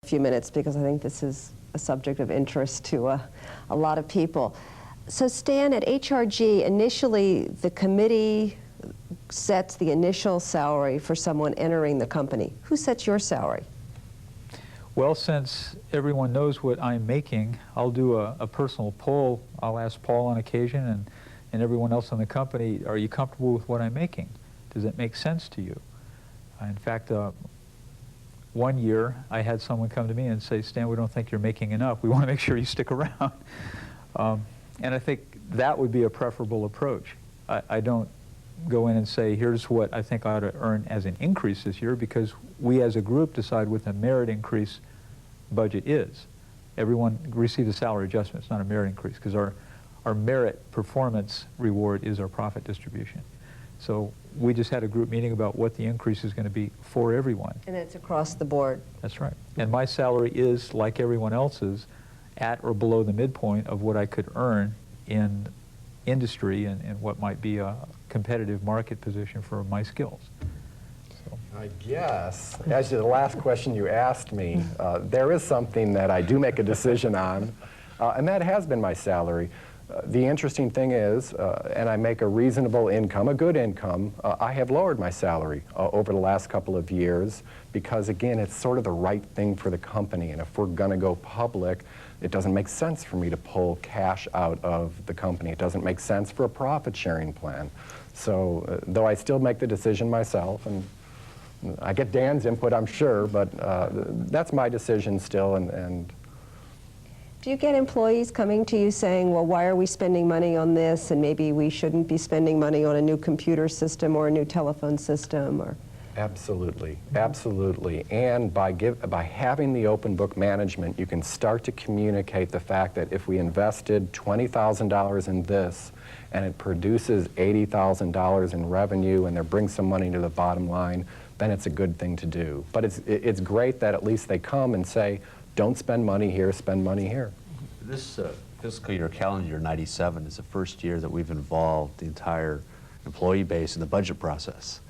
few minutes because I think this is a subject of interest to a lot of people. So Stan, at HRG, initially the committee sets the initial salary for someone entering the company. Who sets your salary? Well, since everyone knows what I'm making, I'll do a personal poll. I'll ask Paul on occasion and everyone else in the company, are you comfortable with what I'm making? Does it make sense to you? In fact, one year I had someone come to me and say, Stan, we don't think you're making enough. We want to make sure you stick around. And I think that would be a preferable approach. I don't go in and say, here's what I think I ought to earn as an increase this year, because we as a group decide what the merit increase budget is. Everyone receives a salary adjustment. It's not a merit increase, because our merit performance reward is our profit distribution. So we just had a group meeting about what the increase is going to be for everyone. And it's across the board. That's right. And my salary is, like everyone else's, at or below the midpoint of what I could earn in industry and what might be a competitive market position for my skills. So. I guess, as to the last question you asked me, there is something that I do make a decision on, and that has been my salary. The interesting thing is, and I make a reasonable income, a good income, I have lowered my salary over the last couple of years because, again, it's sort of the right thing for the company. And if we're going to go public, it doesn't make sense for me to pull cash out of the company. It doesn't make sense for a profit-sharing plan. So, though I still make the decision myself, and I get Dan's input, I'm sure, but that's my decision still. And Do you get employees coming to you saying, well, why are we spending money on this, and maybe we shouldn't be spending money on a new computer system or a new telephone system? Or Absolutely, absolutely. And by having the open book management, you can start to communicate the fact that if we invested $20,000 in this and it produces $80,000 in revenue and it brings some money to the bottom line, then it's a good thing to do. But it's great that at least they come and say, don't spend money here, spend money here. This fiscal year, calendar year 97, is the first year that we've involved the entire employee base in the budget process.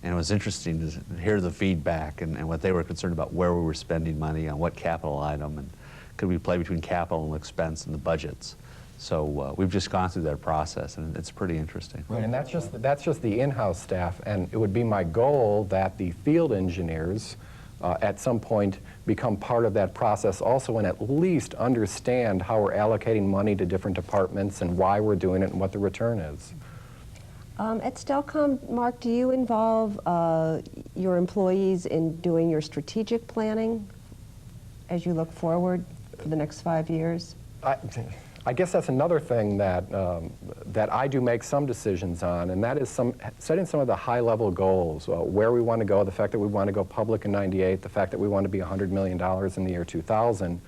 And it was interesting to hear the feedback and what they were concerned about, where we were spending money on what capital item, and could we play between capital and expense in the budgets. So we've just gone through that process, and it's pretty interesting. Right, and that's just the in-house staff, and it would be my goal that the field engineers at some point become part of that process also, and at least understand how we're allocating money to different departments and why we're doing it and what the return is. At Stellcom, Mark, do you involve your employees in doing your strategic planning as you look forward for the next 5 years? I guess that's another thing that that I do make some decisions on, and that is setting some of the high-level goals, where we want to go, the fact that we want to go public in '98, the fact that we want to be $100 million in the year 2000.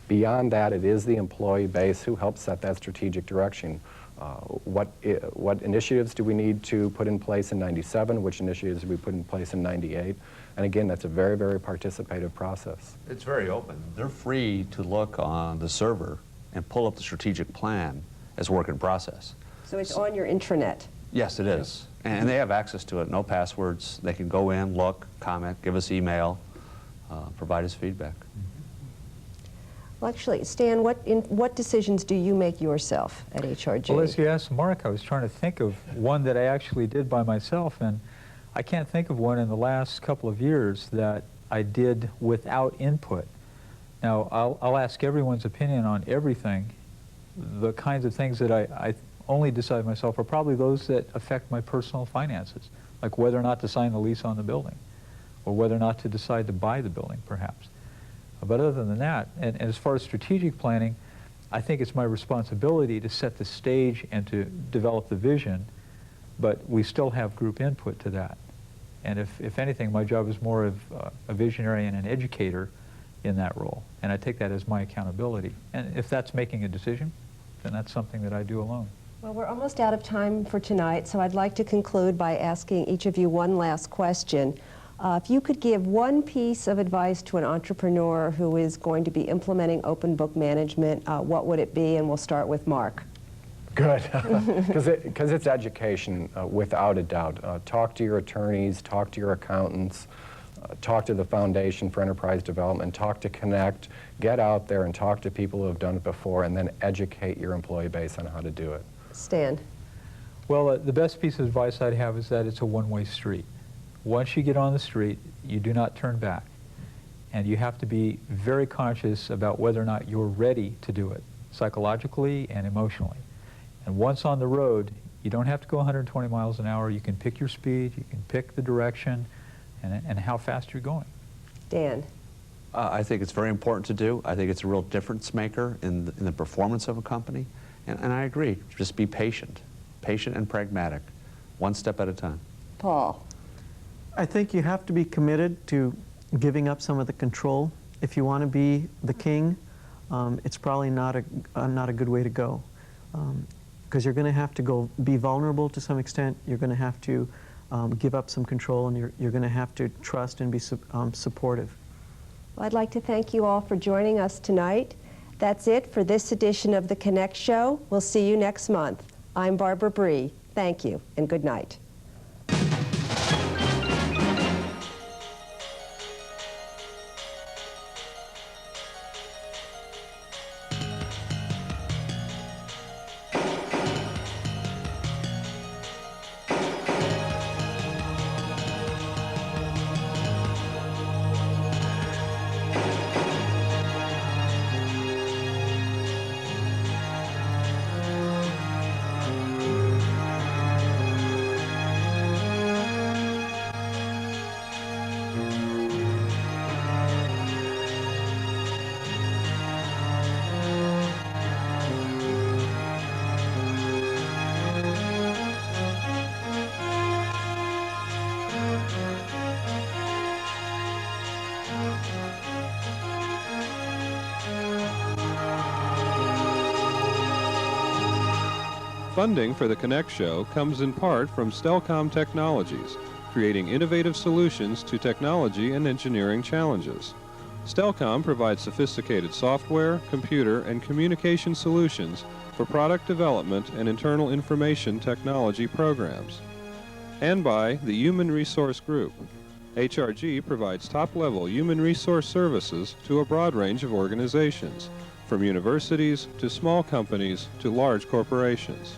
Beyond that, it is the employee base who helps set that strategic direction. What initiatives do we need to put in place in '97? Which initiatives do we put in place in '98? And again, that's a very, very participative process. It's very open. They're free to look on the server and pull up the strategic plan as work in process. So it's on your intranet? Yes, it is. And they have access to it, no passwords. They can go in, look, comment, give us email, provide us feedback. Well, actually, Stan, what decisions do you make yourself at HRG? Well, as you asked Mark, I was trying to think of one that I actually did by myself, and I can't think of one in the last couple of years that I did without input. Now, I'll ask everyone's opinion on everything. The kinds of things that I only decide myself are probably those that affect my personal finances, like whether or not to sign the lease on the building, or whether or not to decide to buy the building, perhaps. But other than that, and as far as strategic planning, I think it's my responsibility to set the stage and to develop the vision, but we still have group input to that. And if anything, my job is more of a visionary and an educator in that role, and I take that as my accountability. And if that's making a decision, then that's something that I do alone. Well, we're almost out of time for tonight, so I'd like to conclude by asking each of you one last question. If you could give one piece of advice to an entrepreneur who is going to be implementing open book management, what would it be? And we'll start with Mark. Good, because it's education, without a doubt. Talk to your attorneys, talk to your accountants. talk to the Foundation for Enterprise Development, talk to Connect, get out there and talk to people who have done it before, and then educate your employee base on how to do it. Stan. Well, the best piece of advice I'd have is that it's a one-way street. Once you get on the street, you do not turn back. And you have to be very conscious about whether or not you're ready to do it, psychologically and emotionally. And once on the road, you don't have to go 120 miles an hour. You can pick your speed, you can pick the direction, and how fast you're going. Dan. I think it's very important to do. I think it's a real difference maker in the performance of a company. And I agree, just be patient and pragmatic, one step at a time. Paul. I think you have to be committed to giving up some of the control. If you want to be the king, it's probably not a good way to go. Because you're going to have to be vulnerable to some extent. You're going to have to give up some control, and you're going to have to trust and be supportive. Well, I'd like to thank you all for joining us tonight. That's it for this edition of the Connect Show. We'll see you next month. I'm Barbara Bree. Thank you, and good night. Funding for the Connect Show comes in part from Stellcom Technologies, creating innovative solutions to technology and engineering challenges. Stellcom provides sophisticated software, computer, and communication solutions for product development and internal information technology programs. And by the Human Resource Group. HRG provides top-level human resource services to a broad range of organizations, from universities to small companies to large corporations.